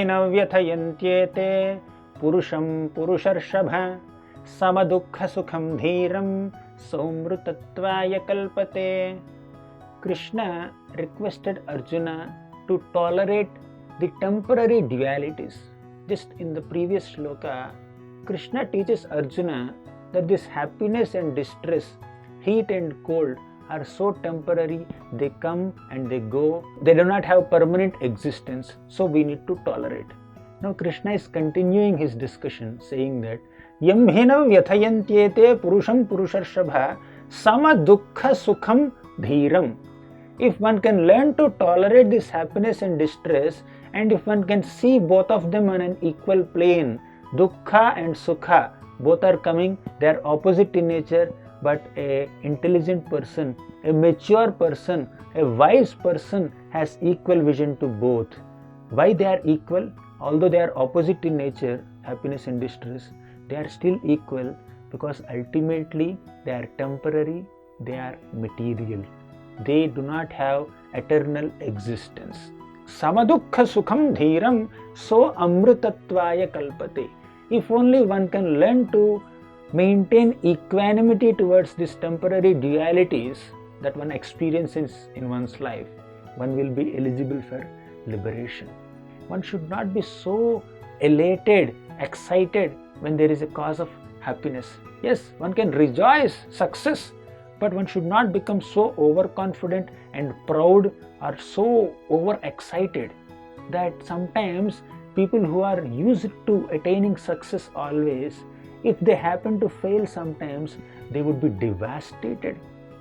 hena vyathayantyete puruṣaṁ puruṣarṣabha sama-duḥkha-sukhaṁ dhīraṁ mṛtatvāya kalpate. Krishna requested Arjuna to tolerate the temporary dualities. Just in the previous shloka, Krishna teaches Arjuna that this happiness and distress, heat and cold are so temporary, they come and they go, they do not have permanent existence, so we need to tolerate. Now Krishna is continuing his discussion saying that yam hena vyathayantyete puruṣaṁ puruṣarṣabha sama-duḥkha-sukhaṁ dhīraṁ. If one can learn to tolerate this happiness and distress, and if one can see both of them on an equal plane, dukkha and sukha, both are coming, they are opposite in nature, but an intelligent person, a mature person, a wise person has equal vision to both. Why they are equal? Although they are opposite in nature, happiness and distress, they are still equal because ultimately they are temporary, they are material. They do not have eternal existence. Sama-duḥkha-sukhaṁ dhīraṁ so mṛtatvāya kalpate. If only one can learn to maintain equanimity towards these temporary dualities that one experiences in one's life, one will be eligible for liberation. One should not be so elated, excited when there is a cause of happiness. Yes, one can rejoice success, but one should not become so overconfident and proud or so overexcited that sometimes people who are used to attaining success always, if they happen to fail sometimes, they would be devastated.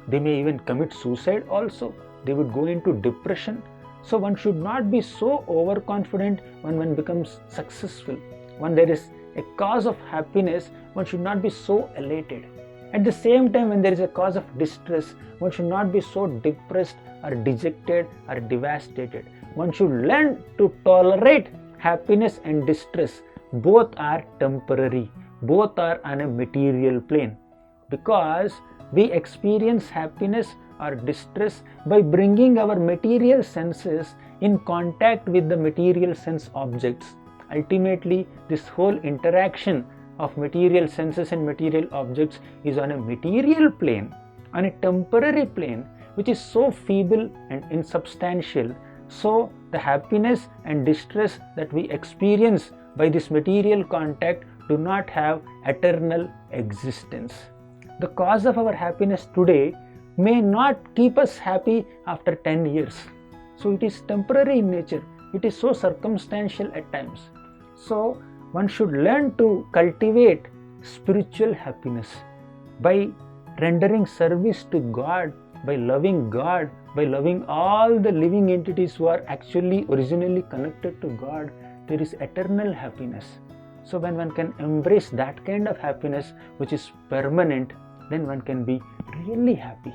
They may even commit suicide also. They would go into depression. So one should not be so overconfident when one becomes successful. When there is a cause of happiness, one should not be so elated. At the same time, when there is a cause of distress, one should not be so depressed or dejected or devastated. One should learn to tolerate happiness and distress. Both are temporary. Both are on a material plane. Because we experience happiness or distress by bringing our material senses in contact with the material sense objects. Ultimately, this whole interaction of material senses and material objects is on a material plane, on a temporary plane, which is so feeble and insubstantial. So the happiness and distress that we experience by this material contact do not have eternal existence. The cause of our happiness today may not keep us happy after 10 years. So it is temporary in nature. It is so circumstantial at times. So one should learn to cultivate spiritual happiness by rendering service to God, by loving all the living entities who are actually originally connected to God. There is eternal happiness. So when one can embrace that kind of happiness which is permanent, then one can be really happy.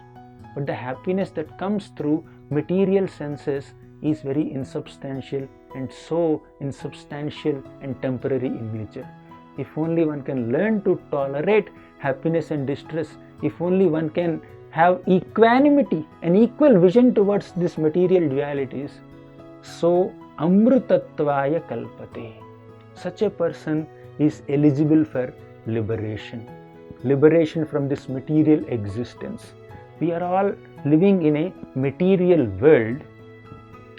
But the happiness that comes through material senses is very insubstantial, and so insubstantial and temporary in nature. If only one can learn to tolerate happiness and distress, if only one can have equanimity, an equal vision towards these material dualities, so mṛtatvāya kalpate. Such a person is eligible for liberation. Liberation from this material existence. We are all living in a material world,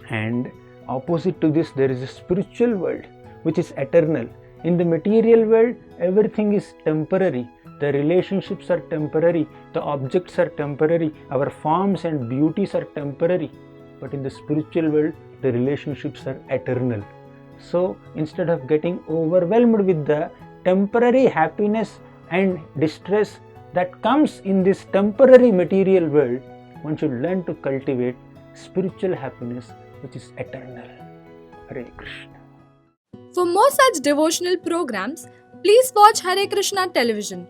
and opposite to this there is a spiritual world which is eternal. In the material world, everything is temporary. The relationships are temporary, the objects are temporary, our forms and beauties are temporary. But in the spiritual world, the relationships are eternal. So instead of getting overwhelmed with the temporary happiness and distress that comes in this temporary material world, one should learn to cultivate spiritual happiness which is eternal. Hare Krishna. For more such devotional programs, please watch Hare Krishna television.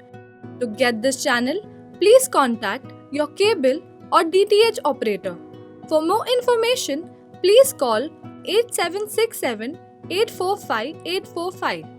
To get this channel, please contact your cable or DTH operator. For more information, please call 8767 845 845.